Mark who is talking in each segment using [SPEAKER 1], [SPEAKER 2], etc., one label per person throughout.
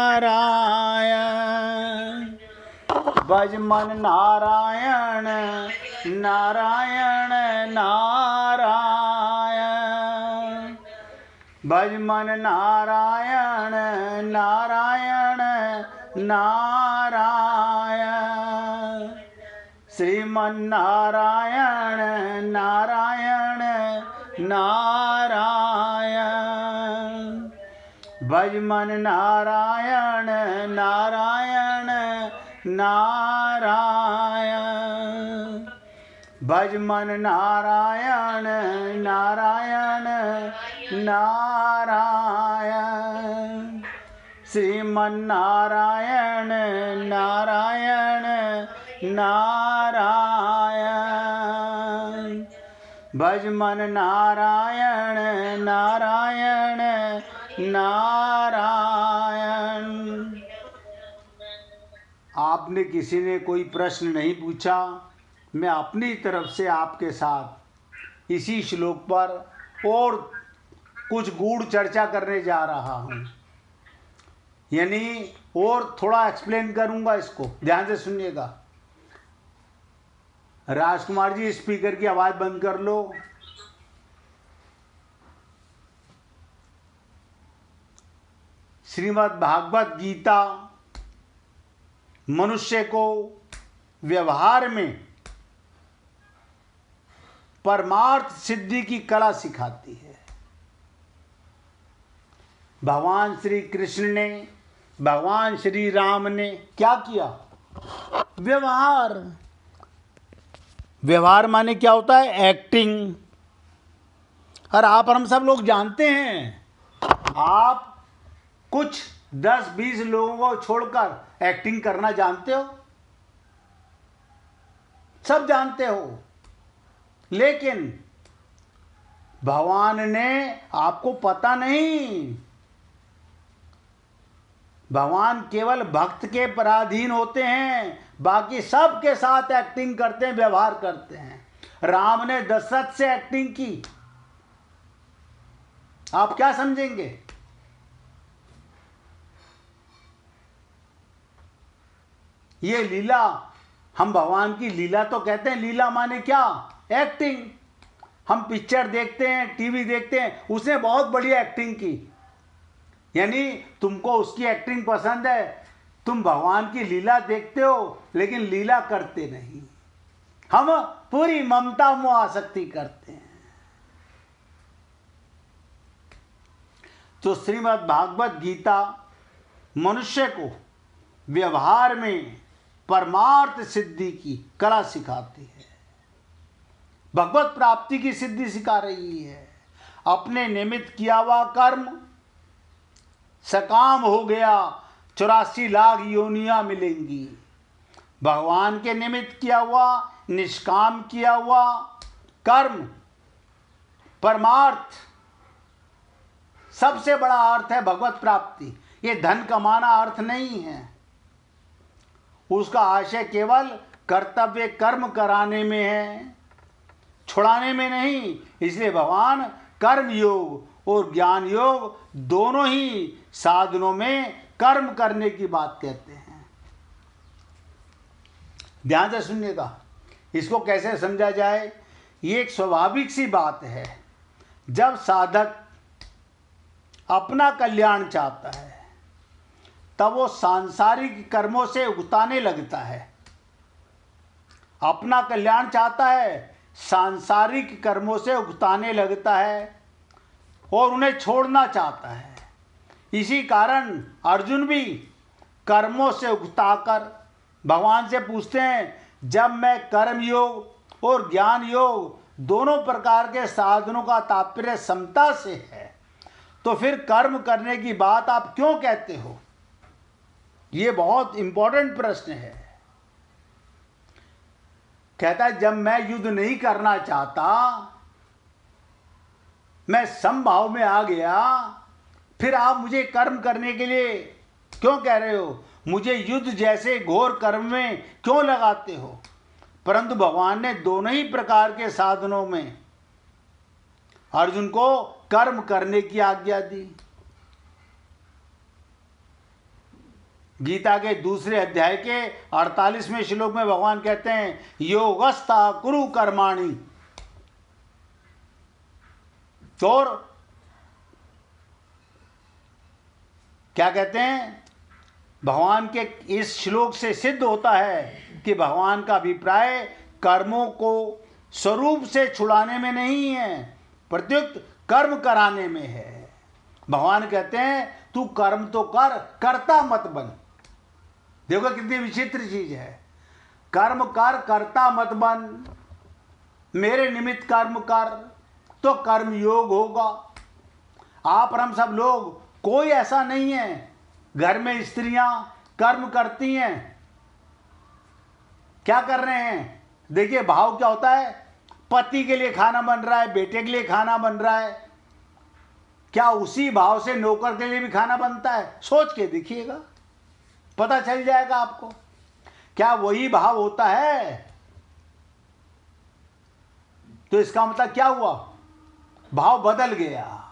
[SPEAKER 1] नारायण भज मन नारायण नारायण नारायण भज मन नारायण नारायण नारायण श्रीमन नारायण नारायण नारायण भज मन नारायण नारायण नारायण भज मन नारायण नारायण नारायण श्रीमन नारायण नारायण नारायण भज मन नारायण नारायण नारायण। आपने किसी ने कोई प्रश्न नहीं पूछा, मैं अपनी तरफ से आपके साथ इसी श्लोक पर और कुछ गूढ़ चर्चा करने जा रहा हूँ, यानी और थोड़ा एक्सप्लेन करूँगा। इसको ध्यान से सुनिएगा। राजकुमार जी स्पीकर की आवाज़ बंद कर लो। श्रीमद् भागवत गीता मनुष्य को व्यवहार में परमार्थ सिद्धि की कला सिखाती है। भगवान श्री कृष्ण ने, भगवान श्री राम ने क्या किया? व्यवहार। व्यवहार माने क्या होता है? एक्टिंग। और आप और हम सब लोग जानते हैं, आप कुछ 10-20 लोगों को छोड़कर एक्टिंग करना जानते हो, सब जानते हो। लेकिन भगवान ने आपको पता नहीं, भगवान केवल भक्त के पराधीन होते हैं, बाकी सब के साथ एक्टिंग करते हैं, व्यवहार करते हैं। राम ने दशरथ से एक्टिंग की, आप क्या समझेंगे? ये लीला, हम भगवान की लीला तो कहते हैं। लीला माने क्या? एक्टिंग। हम पिक्चर देखते हैं, टीवी देखते हैं, उसने बहुत बढ़िया एक्टिंग की, यानी तुमको उसकी एक्टिंग पसंद है। तुम भगवान की लीला देखते हो लेकिन लीला करते नहीं। हम पूरी ममता मोह आसक्ति करते हैं। तो श्रीमद् भागवत गीता मनुष्य को व्यवहार में परमार्थ सिद्धि की कला सिखाती है, भगवत प्राप्ति की सिद्धि सिखा रही है। अपने निमित्त किया हुआ कर्म सकाम हो गया, 84 लाख योनियां मिलेंगी। भगवान के निमित्त किया हुआ, निष्काम किया हुआ कर्म परमार्थ, सबसे बड़ा अर्थ है भगवत प्राप्ति। ये धन कमाना अर्थ नहीं है, उसका आशय केवल कर्तव्य कर्म कराने में है, छुड़ाने में नहीं। इसलिए भगवान कर्म योग और ज्ञान योग दोनों ही साधनों में कर्म करने की बात कहते हैं। ध्यान से सुनिएगा, इसको कैसे समझा जाए। ये एक स्वाभाविक सी बात है, जब साधक अपना कल्याण चाहता है तब वो सांसारिक कर्मों से उगताने लगता है। अपना कल्याण चाहता है, सांसारिक कर्मों से उगताने लगता है और उन्हें छोड़ना चाहता है। इसी कारण अर्जुन भी कर्मों से उगताकर भगवान से पूछते हैं, जब मैं कर्म योग और ज्ञान योग दोनों प्रकार के साधनों का तात्पर्य समता से है, तो फिर कर्म करने की बात आप क्यों कहते हो? ये बहुत इंपॉर्टेंट प्रश्न है। कहता है, जब मैं युद्ध नहीं करना चाहता, मैं समभाव में आ गया, फिर आप मुझे कर्म करने के लिए क्यों कह रहे हो? मुझे युद्ध जैसे घोर कर्म में क्यों लगाते हो? परंतु भगवान ने दोनों ही प्रकार के साधनों में अर्जुन को कर्म करने की आज्ञा दी। गीता के दूसरे अध्याय के 48वें श्लोक में भगवान कहते हैं योगस्था कुरु कर्माणि। तो क्या कहते हैं, भगवान के इस श्लोक से सिद्ध होता है कि भगवान का अभिप्राय कर्मों को स्वरूप से छुड़ाने में नहीं है, प्रत्युत कर्म कराने में है। भगवान कहते हैं तू कर्म तो कर, करता मत बन। देखो कितनी विचित्र चीज है, कर्म कर, करता मत बन। मेरे निमित्त कर्म कर तो कर्म योग होगा। आप और हम सब लोग, कोई ऐसा नहीं है, घर में स्त्रियां कर्म करती हैं। क्या कर रहे हैं, देखिए भाव क्या होता है, पति के लिए खाना बन रहा है, बेटे के लिए खाना बन रहा है, क्या उसी भाव से नौकर के लिए भी खाना बनता है? सोच के देखिएगा, पता चल जाएगा आपको। क्या वही भाव होता है? तो इसका मतलब क्या हुआ, भाव बदल गया।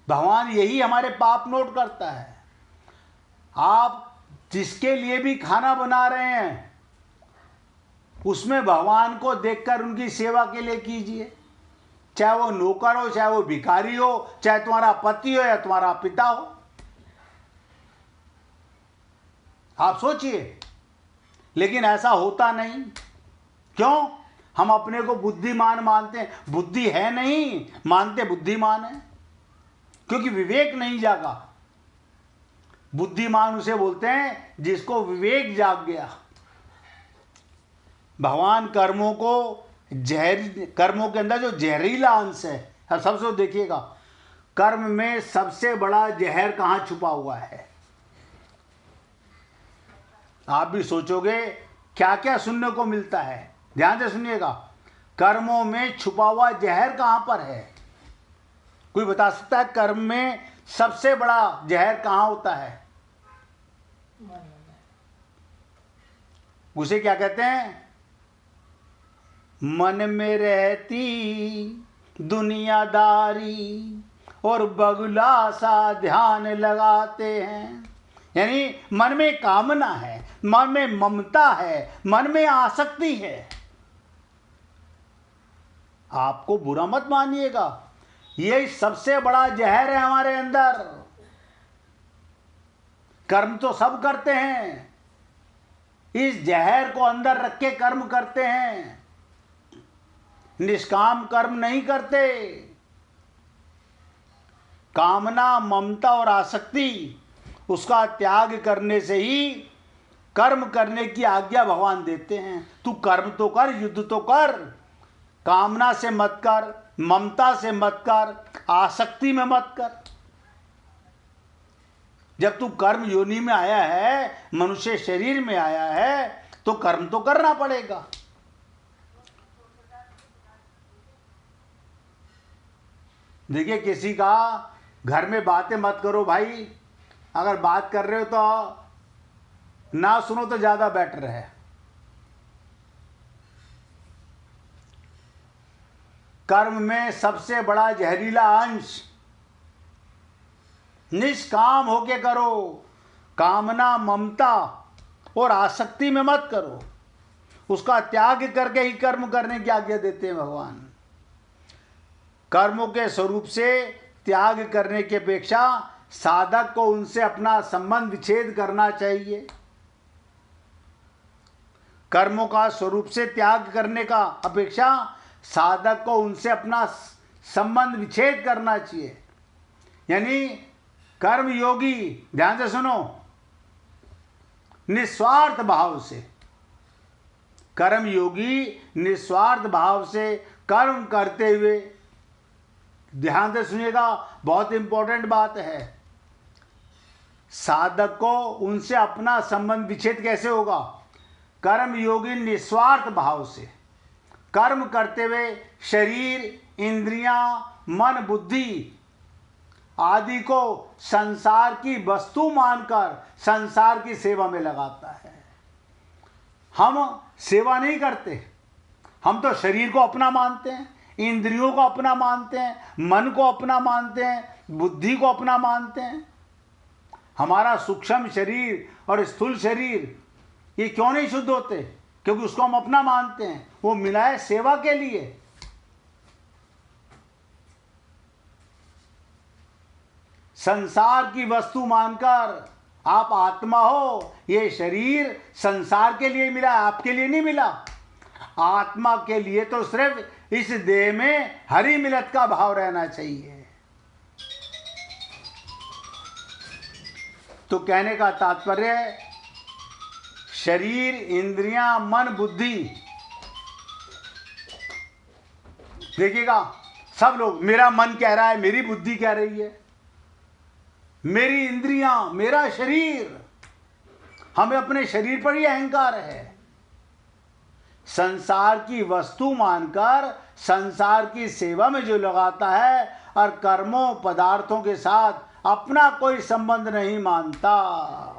[SPEAKER 1] भगवान यही हमारे पाप नोट करता है। आप जिसके लिए भी खाना बना रहे हैं उसमें भगवान को देखकर उनकी सेवा के लिए कीजिए, चाहे वो नौकर हो, चाहे वो भिखारी हो, चाहे तुम्हारा पति हो या तुम्हारा पिता हो। आप सोचिए, लेकिन ऐसा होता नहीं। क्यों? हम अपने को बुद्धिमान मानते हैं, बुद्धि है नहीं, मानते बुद्धिमान है, क्योंकि विवेक नहीं जागा। बुद्धिमान उसे बोलते हैं जिसको विवेक जाग गया। भगवान कर्मों के अंदर जो जहरीला अंश है, सबसे देखिएगा, कर्म में सबसे बड़ा जहर कहां छुपा हुआ है। आप भी सोचोगे क्या क्या सुनने को मिलता है, ध्यान से सुनिएगा। कर्मों में छुपा हुआ जहर कहां पर है? कोई बता सकता है कर्म में सबसे बड़ा जहर कहां होता है? उसे क्या कहते हैं? मन में रहती दुनियादारी और बगुला सा ध्यान लगाते हैं। यानी मन में कामना है, मन में ममता है, मन में आसक्ति है। आपको बुरा मत मानिएगा, यही सबसे बड़ा जहर है हमारे अंदर। कर्म तो सब करते हैं, इस जहर को अंदर रख के कर्म करते हैं, निष्काम कर्म नहीं करते। कामना, ममता और आसक्ति, उसका त्याग करने से ही कर्म करने की आज्ञा भगवान देते हैं। तू कर्म तो कर, युद्ध तो कर, कामना से मत कर, ममता से मत कर, आसक्ति में मत कर। जब तू कर्म योनि में आया है, मनुष्य शरीर में आया है, तो कर्म तो करना पड़ेगा। देखिए, किसी का घर में बातें मत करो भाई, अगर बात कर रहे हो तो ना सुनो तो ज्यादा बेटर है। कर्म में सबसे बड़ा जहरीला अंश, निष्काम होके करो, कामना, ममता और आसक्ति में मत करो। उसका त्याग करके ही कर्म करने की आज्ञा देते हैं भगवान। कर्मों के स्वरूप से त्याग करने की अपेक्षा साधक को उनसे अपना संबंध विच्छेद करना चाहिए। कर्मों का स्वरूप से त्याग करने का अपेक्षा साधक को उनसे अपना संबंध विच्छेद करना चाहिए। यानी कर्म योगी, ध्यान से सुनो, निस्वार्थ भाव से, कर्म योगी निस्वार्थ भाव से कर्म करते हुए, ध्यान से सुनिएगा, बहुत इंपॉर्टेंट बात है। साधक को उनसे अपना संबंध विच्छेद कैसे होगा? कर्म योगी निस्वार्थ भाव से कर्म करते हुए शरीर, इंद्रियां, मन, बुद्धि आदि को संसार की वस्तु मानकर संसार की सेवा में लगाता है। हम सेवा नहीं करते, हम तो शरीर को अपना मानते हैं, इंद्रियों को अपना मानते हैं, मन को अपना मानते हैं, बुद्धि को अपना मानते हैं। हमारा सूक्ष्म शरीर और स्थूल शरीर ये क्यों नहीं शुद्ध होते? क्योंकि उसको हम अपना मानते हैं। वो मिला है सेवा के लिए। संसार की वस्तु मानकर आप आत्मा हो। ये शरीर संसार के लिए मिला, आपके लिए नहीं मिला। आत्मा के लिए तो सिर्फ इस देह में हरि मिलत का भाव रहना चाहिए। तो कहने का तात्पर्य शरीर, इंद्रियां, मन, बुद्धि, देखिएगा सब लोग, मेरा मन कह रहा है, मेरी बुद्धि कह रही है, मेरी इंद्रियां, मेरा शरीर, हमें अपने शरीर पर ही अहंकार है। संसार की वस्तु मानकर संसार की सेवा में जो लगाता है और कर्मों पदार्थों के साथ अपना कोई संबंध नहीं मानता,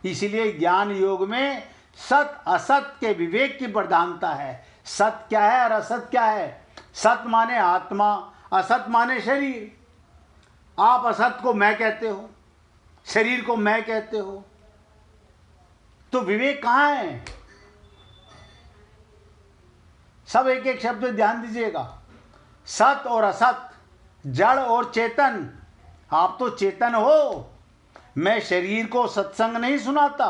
[SPEAKER 1] इसलिए ज्ञान योग में सत असत के विवेक की प्रधानता है। सत क्या है और असत क्या है? सत माने आत्मा, असत माने शरीर। आप असत को मैं कहते हो, शरीर को मैं कहते हो, तो विवेक कहाँ है? सब एक एक शब्द ध्यान दीजिएगा। सत और असत, जड़ और चेतन। आप तो चेतन हो। मैं शरीर को सत्संग नहीं सुनाता,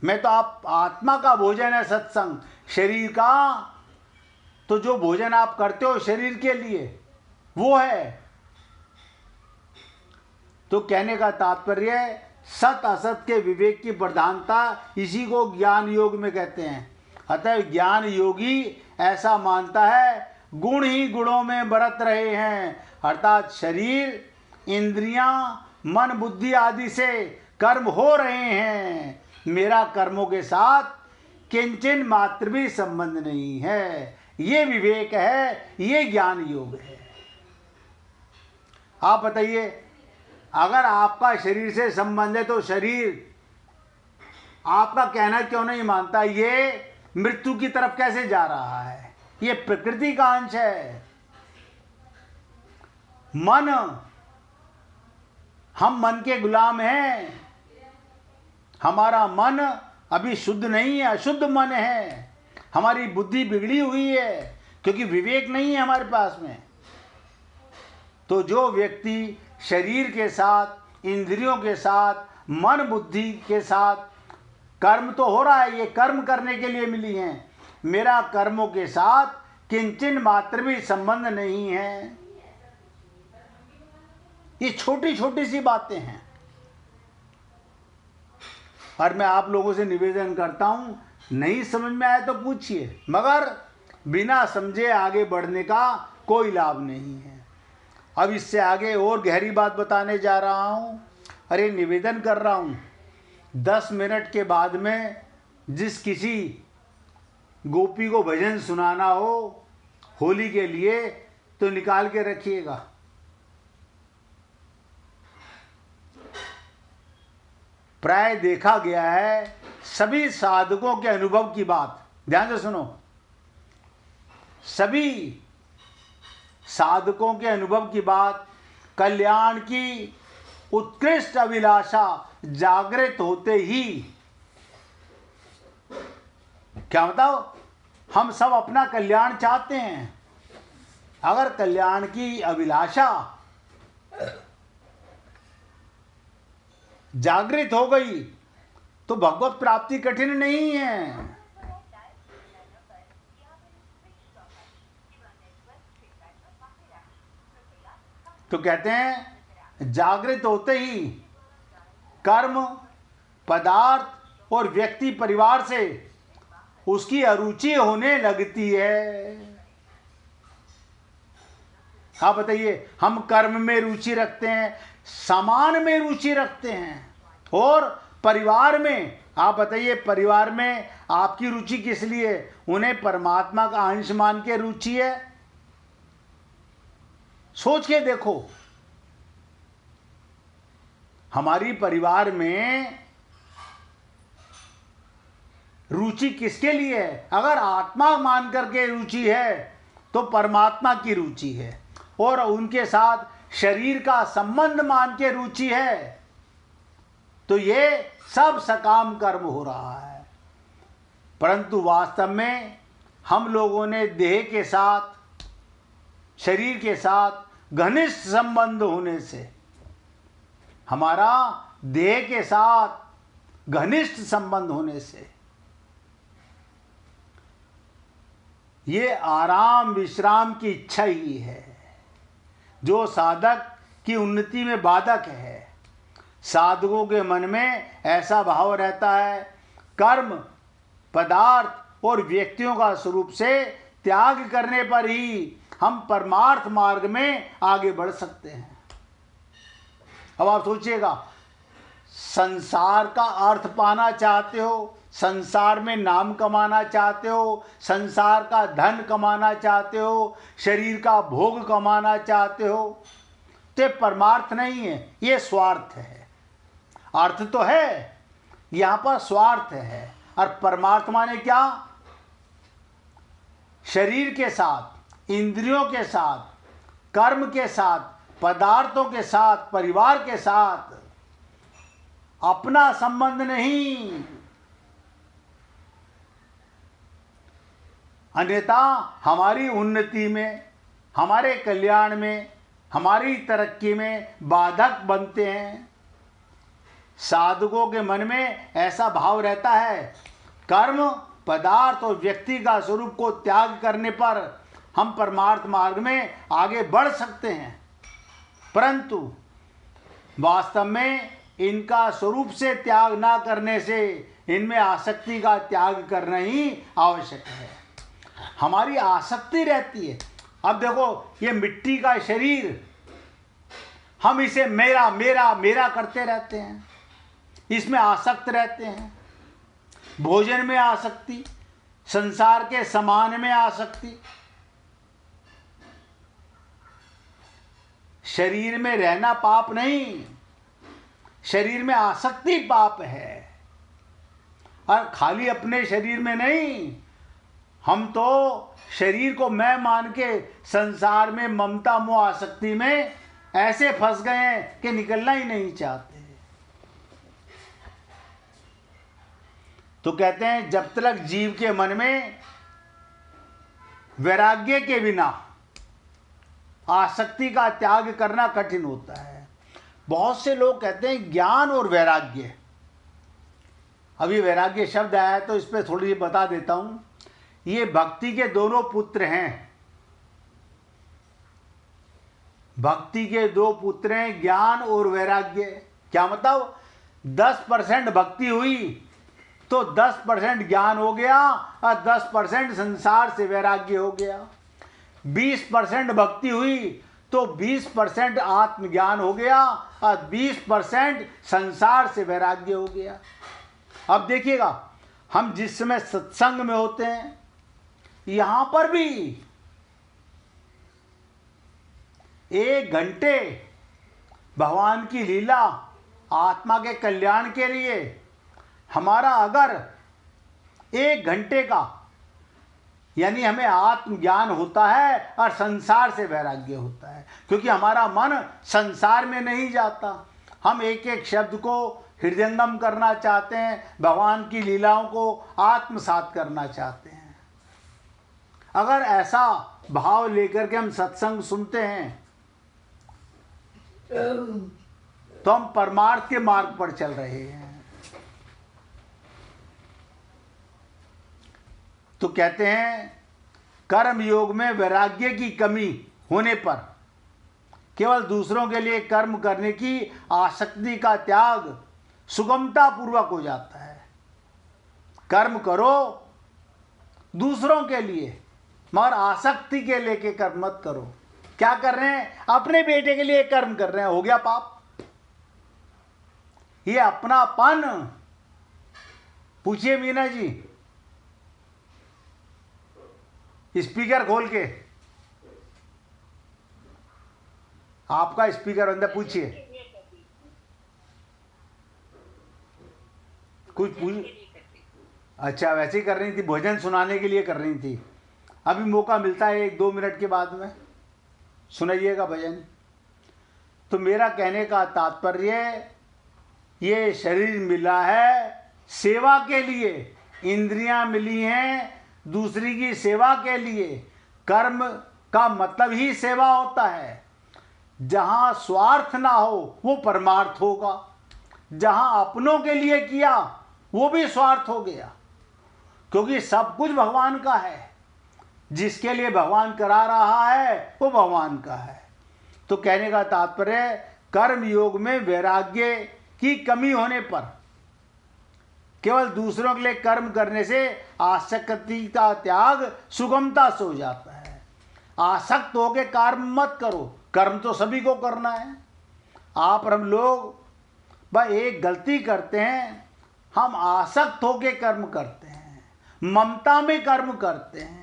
[SPEAKER 1] मैं तो आप आत्मा का भोजन है सत्संग। शरीर का तो जो भोजन आप करते हो शरीर के लिए वो है। तो कहने का तात्पर्य सत असत के विवेक की प्रधानता, इसी को ज्ञान योग में कहते हैं। अतः ज्ञान योगी ऐसा मानता है गुण ही गुणों में बरत रहे हैं, अर्थात शरीर, इंद्रियां, मन, बुद्धि आदि से कर्म हो रहे हैं, मेरा कर्मों के साथ किंचन मात्र भी संबंध नहीं है। ये विवेक है, ये ज्ञान योग है। आप बताइए, अगर आपका शरीर से संबंध है तो शरीर आपका कहना क्यों नहीं मानता? ये मृत्यु की तरफ कैसे जा रहा है? ये प्रकृति का अंश है। मन, हम मन के गुलाम हैं। हमारा मन अभी शुद्ध नहीं है, अशुद्ध मन है। हमारी बुद्धि बिगड़ी हुई है क्योंकि विवेक नहीं है हमारे पास में। तो जो व्यक्ति शरीर के साथ, इंद्रियों के साथ, मन बुद्धि के साथ कर्म तो हो रहा है, ये कर्म करने के लिए मिली हैं, मेरा कर्मों के साथ किंचन मात्र भी संबंध नहीं है। ये छोटी छोटी सी बातें हैं। और मैं आप लोगों से निवेदन करता हूं, नहीं समझ में आए तो पूछिए, मगर बिना समझे आगे बढ़ने का कोई लाभ नहीं है। अब इससे आगे और गहरी बात बताने जा रहा हूं। अरे निवेदन कर रहा हूं, 10 मिनट के बाद में जिस किसी गोपी को भजन सुनाना हो होली के लिए तो निकाल के रखिएगा। प्राय देखा गया है सभी साधकों के अनुभव की बात, ध्यान से सुनो, सभी साधकों के अनुभव की बात, कल्याण की उत्कृष्ट अभिलाषा जागृत होते ही, क्या बताओ, हम सब अपना कल्याण चाहते हैं। अगर कल्याण की अभिलाषा जागृत हो गई तो भगवत प्राप्ति कठिन नहीं है। तो कहते हैं जागृत होते ही कर्म, पदार्थ और व्यक्ति परिवार से उसकी अरुचि होने लगती है। हाँ बताइए, हम कर्म में रुचि रखते हैं, सामान में रुचि रखते हैं, और परिवार में, आप बताइए परिवार में आपकी रुचि किस लिए? उन्हें परमात्मा का अंश मान के रुचि है। सोच के देखो, हमारी परिवार में रुचि किसके लिए है? अगर आत्मा मान करके रुचि है तो परमात्मा की रुचि है, और उनके साथ शरीर का संबंध मान के रुचि है, तो ये सब सकाम कर्म हो रहा है। परंतु वास्तव में हम लोगों ने देह के साथ, शरीर के साथ घनिष्ठ संबंध होने से, हमारा देह के साथ घनिष्ठ संबंध होने से ये आराम विश्राम की इच्छा ही है जो साधक की उन्नति में बाधक है। साधकों के मन में ऐसा भाव रहता है, कर्म, पदार्थ और व्यक्तियों का स्वरूप से त्याग करने पर ही हम परमार्थ मार्ग में आगे बढ़ सकते हैं। अब आप सोचिएगा, संसार का अर्थ पाना चाहते हो, संसार में नाम कमाना चाहते हो, संसार का धन कमाना चाहते हो, शरीर का भोग कमाना चाहते हो, तो परमार्थ नहीं है, ये स्वार्थ है। अर्थ तो है, यहाँ पर स्वार्थ है। और परमार्थ माने क्या? शरीर के साथ, इंद्रियों के साथ, कर्म के साथ, पदार्थों के साथ, परिवार के साथ अपना संबंध नहीं। अन्यथा हमारी उन्नति में, हमारे कल्याण में, हमारी तरक्की में बाधक बनते हैं। साधकों के मन में ऐसा भाव रहता है, कर्म, पदार्थ और व्यक्ति का स्वरूप को त्याग करने पर हम परमार्थ मार्ग में आगे बढ़ सकते हैं। परंतु वास्तव में इनका स्वरूप से त्याग ना करने से इनमें आसक्ति का त्याग करना ही आवश्यक है। हमारी आसक्ति रहती है। अब देखो, ये मिट्टी का शरीर, हम इसे मेरा मेरा मेरा करते रहते हैं, इसमें आसक्त रहते हैं। भोजन में आसक्ति, संसार के सामान में आसक्ति, शरीर में रहना पाप नहीं, शरीर में आसक्ति पाप है। और खाली अपने शरीर में नहीं, हम तो शरीर को मैं मान के संसार में ममता मोह आसक्ति में ऐसे फंस गए हैं कि निकलना ही नहीं चाहते। तो कहते हैं, जब तक जीव के मन में वैराग्य के बिना आसक्ति का त्याग करना कठिन होता है। बहुत से लोग कहते हैं ज्ञान और वैराग्य। अभी वैराग्य शब्द आया है तो इस पर थोड़ी सी बता देता हूं। ये भक्ति के दोनों पुत्र हैं। भक्ति के दो पुत्र हैं, ज्ञान और वैराग्य। क्या मतलब? 10% भक्ति हुई तो 10% ज्ञान हो गया और 10% संसार से वैराग्य हो गया। 20% भक्ति हुई तो 20% आत्मज्ञान हो गया और 20% संसार से वैराग्य हो गया। अब देखिएगा, हम जिस समय सत्संग में होते हैं, यहां पर भी 1 घंटे भगवान की लीला, आत्मा के कल्याण के लिए हमारा अगर 1 घंटे का, यानी हमें आत्मज्ञान होता है और संसार से वैराग्य होता है, क्योंकि हमारा मन संसार में नहीं जाता। हम एक एक शब्द को हृदयंगम करना चाहते हैं, भगवान की लीलाओं को आत्मसात करना चाहते हैं। अगर ऐसा भाव लेकर के हम सत्संग सुनते हैं तो हम परमार्थ के मार्ग पर चल रहे हैं। तो कहते हैं, कर्म योग में वैराग्य की कमी होने पर केवल दूसरों के लिए कर्म करने की आसक्ति का त्याग सुगमता पूर्वक हो जाता है। कर्म करो दूसरों के लिए, मगर आसक्ति के लेके कर्म मत करो। क्या कर रहे हैं? अपने बेटे के लिए कर्म कर रहे हैं, हो गया पाप। ये अपनापन। पूछिए मीना जी, स्पीकर खोल के, आपका स्पीकर अंदर, पूछिए कुछ पूछ। अच्छा, वैसे ही कर रही थी, भोजन सुनाने के लिए कर रही थी। अभी मौका मिलता है 1-2 मिनट के बाद में सुनाइएगा भजन। तो मेरा कहने का तात्पर्य, ये शरीर मिला है सेवा के लिए, इंद्रियां मिली हैं दूसरी की सेवा के लिए। कर्म का मतलब ही सेवा होता है। जहां स्वार्थ ना हो वो परमार्थ होगा, जहां अपनों के लिए किया वो भी स्वार्थ हो गया, क्योंकि सब कुछ भगवान का है। जिसके लिए भगवान करा रहा है वो भगवान का है। तो कहने का तात्पर्य, कर्म योग में वैराग्य की कमी होने पर, केवल दूसरों के लिए कर्म करने से आसक्ति का त्याग सुगमता से हो जाता है। आसक्त होकर कर्म मत करो, कर्म तो सभी को करना है। आप और हम लोग बस एक गलती करते हैं, हम आसक्त होकर कर्म करते हैं, ममता में कर्म करते हैं,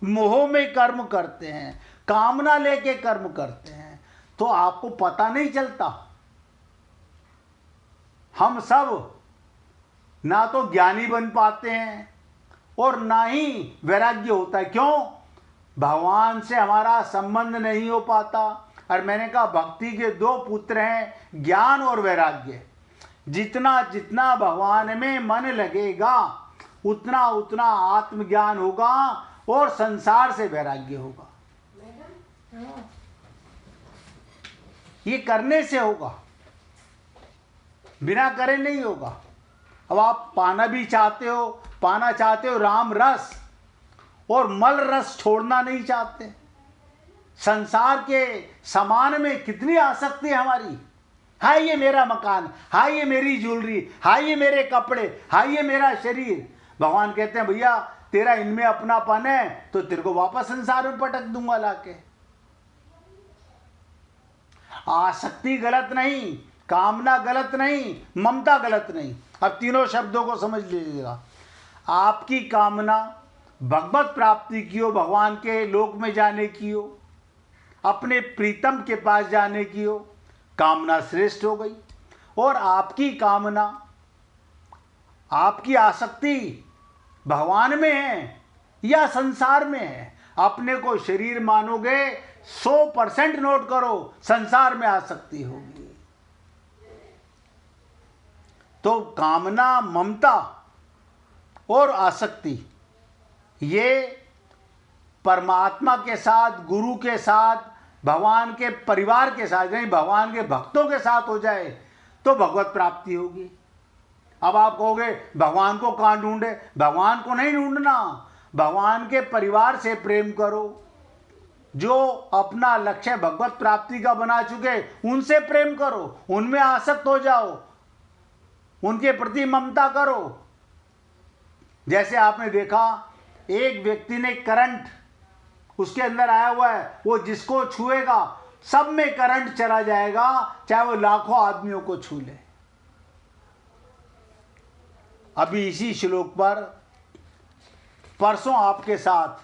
[SPEAKER 1] मोह में कर्म करते हैं, कामना लेके कर्म करते हैं, तो आपको पता नहीं चलता। हम सब ना तो ज्ञानी बन पाते हैं और ना ही वैराग्य होता है। क्यों? भगवान से हमारा संबंध नहीं हो पाता। और मैंने कहा भक्ति के दो पुत्र हैं, ज्ञान और वैराग्य। जितना जितना भगवान में मन लगेगा उतना उतना आत्मज्ञान होगा और संसार से वैराग्य होगा। ये करने से होगा, बिना करे नहीं होगा। अब आप पाना भी चाहते हो, पाना चाहते हो राम रस, और मल रस छोड़ना नहीं चाहते। संसार के सामान में कितनी आसक्ति है हमारी। हाय ये मेरा मकान, हाय ये मेरी ज्वेलरी, हाय ये मेरे कपड़े, हाय ये मेरा शरीर। भगवान कहते हैं भैया तेरा इनमें अपनापन है तो तेरे को वापस संसार में पटक दूंगा लाके। आसक्ति गलत नहीं, कामना गलत नहीं, ममता गलत नहीं। अब तीनों शब्दों को समझ लीजिएगा। आपकी कामना भगवत प्राप्ति की हो, भगवान के लोक में जाने की हो, अपने प्रीतम के पास जाने की हो, कामना श्रेष्ठ हो गई। और आपकी कामना, आपकी आसक्ति भगवान में है या संसार में है। अपने को शरीर मानोगे 100% नोट करो, संसार में आसक्ति होगी। तो कामना, ममता और आसक्ति, ये परमात्मा के साथ, गुरु के साथ, भगवान के परिवार के साथ, यानी भगवान के भक्तों के साथ हो जाए तो भगवत प्राप्ति होगी। अब आप कहोगे भगवान को कहाँ ढूंढे? भगवान को नहीं ढूंढना, भगवान के परिवार से प्रेम करो। जो अपना लक्ष्य भगवत प्राप्ति का बना चुके उनसे प्रेम करो, उनमें आसक्त हो जाओ, उनके प्रति ममता करो। जैसे आपने देखा एक व्यक्ति ने करंट उसके अंदर आया हुआ है, वो जिसको छुएगा सब में करंट चला जाएगा, चाहे वो लाखों आदमियों को छू ले। अभी इसी श्लोक पर परसों आपके साथ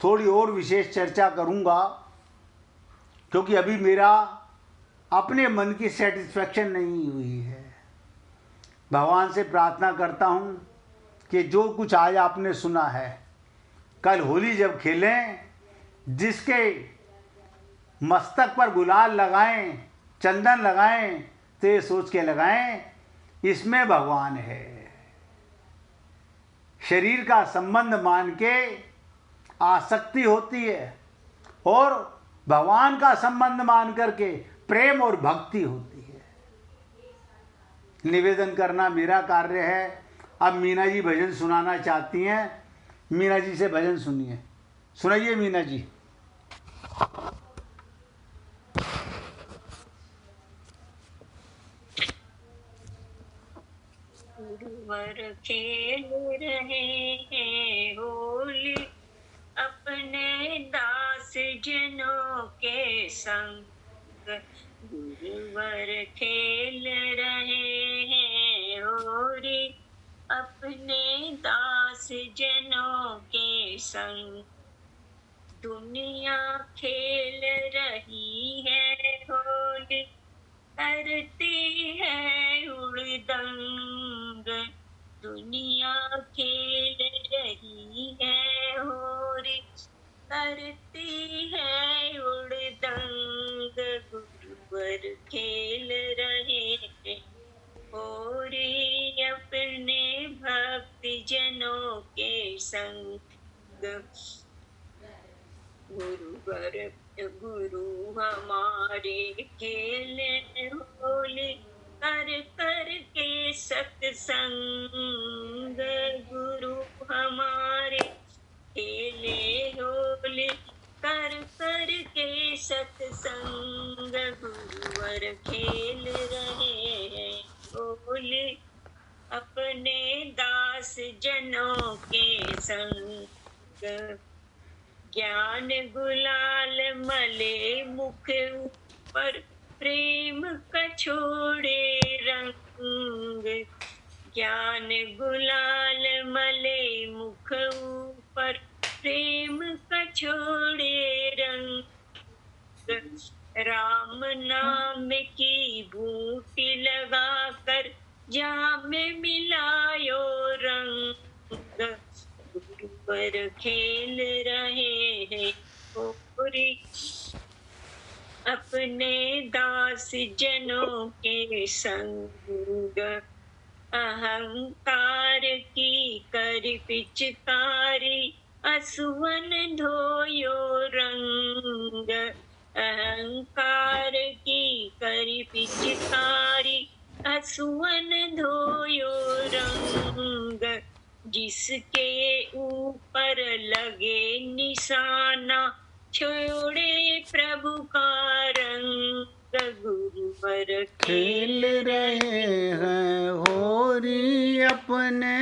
[SPEAKER 1] थोड़ी और विशेष चर्चा करूंगा, क्योंकि अभी मेरा अपने मन की सेटिस्फैक्शन नहीं हुई है। भगवान से प्रार्थना करता हूं कि जो कुछ आज आपने सुना है, कल होली जब खेलें, जिसके मस्तक पर गुलाल लगाएं, चंदन लगाएं, तो ये सोच के लगाएं इसमें भगवान है। शरीर का संबंध मान के आसक्ति होती है और भगवान का संबंध मान करके प्रेम और भक्ति होती है। निवेदन करना मेरा कार्य है। अब मीना जी भजन सुनाना चाहती हैं, मीना जी से भजन सुनिए। सुनाइए मीना जी।
[SPEAKER 2] गुरुवर खेल रहे हैं होली अपने दास जनों के संग। गुरुवर खेल रहे हैं होली अपने दास जनों के संग। दुनिया खेल रही है होली करती है उड़दंग। दुनिया खेल रही है होली करती है उड़दंग। गुरुवर खेल रहे हैं होरी अपने भक्त जनों के संग। गुरु हमारे खेल होली कर कर के सत्संग। गुरु हमारे खेले होली कर कर के सत्संग। गुरुवर खेल रहे हैं होली अपने दास जनों के संग। ज्ञान गुलाल मले मुख ऊपर प्रेम का छोड़े रंग। ज्ञान गुलाल मले मुख ऊपर प्रेम का छोड़े रंग। राम नाम की बूटी लगाकर जाम मिलायो रंग। गुरुवर खेल रहे हैं होरी अपने दास जनों के संग। अहंकार की कर पिचकारी असुवन धोयो रंग। अहंकार की कर पिचकारी असुवन धोयो रंग। जिसके ऊपर लगे निशाना छोड़े प्रभु का रंग। गुरुवर
[SPEAKER 1] खेल रहे हैं होरी अपने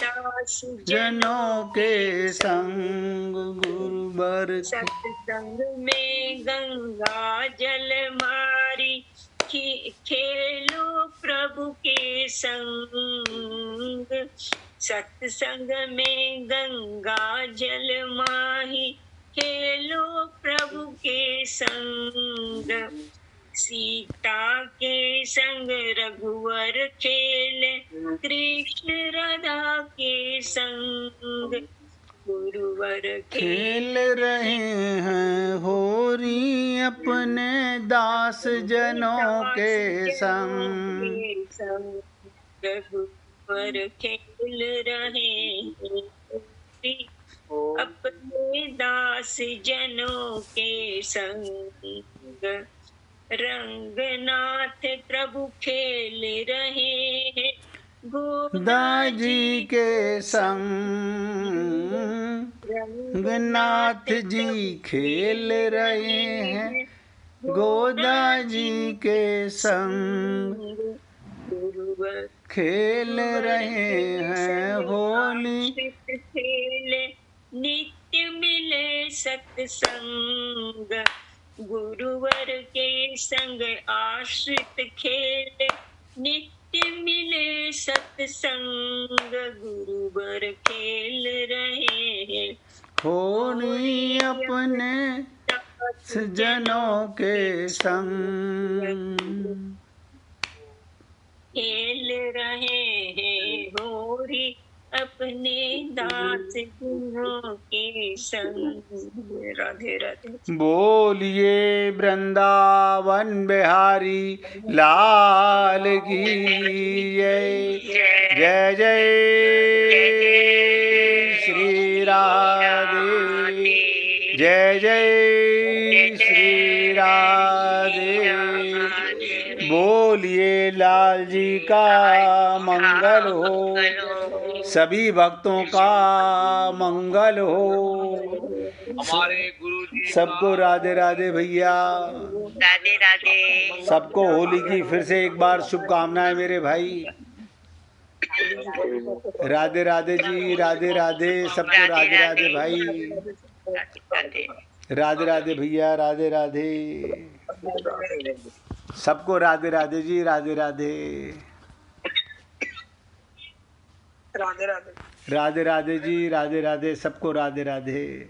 [SPEAKER 2] दास
[SPEAKER 1] जनों के संग। गुरुवर
[SPEAKER 2] सत्संग में गंगा जल मारी खेलो प्रभु के संग। सत्संग में गंगा जल माही खेलो प्रभु के संग। सीता के संग रघुवर खेले कृष्ण राधा के संग। गुरुवर
[SPEAKER 1] खेल रहे हैं होरी अपने दास जनों के संग।
[SPEAKER 2] गुरुवर खेल रहे हैं अपने दास जनों के संग। रंगनाथ प्रभु खेल रहे हैं गोदा
[SPEAKER 1] जी के संग। रंगनाथ जी खेल रहे हैं गोदा जी के संग। खेल रहे हैं होली
[SPEAKER 2] खेले नित्य मिले सत्संग। गुरुवर के संग आश्रित खेले नित्य मिले सत्संग। गुरुवर खेल रहे हैं
[SPEAKER 1] होली अपने जनों के संग।
[SPEAKER 2] खेल रहे हैं होरी अपने दास जनों के संग। राधे राधे।
[SPEAKER 1] बोलिए वृंदावन बिहारी लाल की जय। जय जय श्री राधे। जय जय श्री राधे। बोलिए लाल जी का मंगल हो, सभी भक्तों का मंगल हो।
[SPEAKER 3] हमारे गुरु जी
[SPEAKER 1] सबको राधे राधे भैया।
[SPEAKER 2] राधे राधे।
[SPEAKER 1] सबको होली की फिर से एक बार शुभकामनाएं मेरे भाई। राधे राधे जी, राधे राधे। सबको राधे राधे भाई। राधे राधे भैया, राधे राधे। सबको राधे राधे जी, राधे राधे।
[SPEAKER 3] राधे राधे।
[SPEAKER 1] राधे राधे जी, राधे राधे। सबको राधे राधे।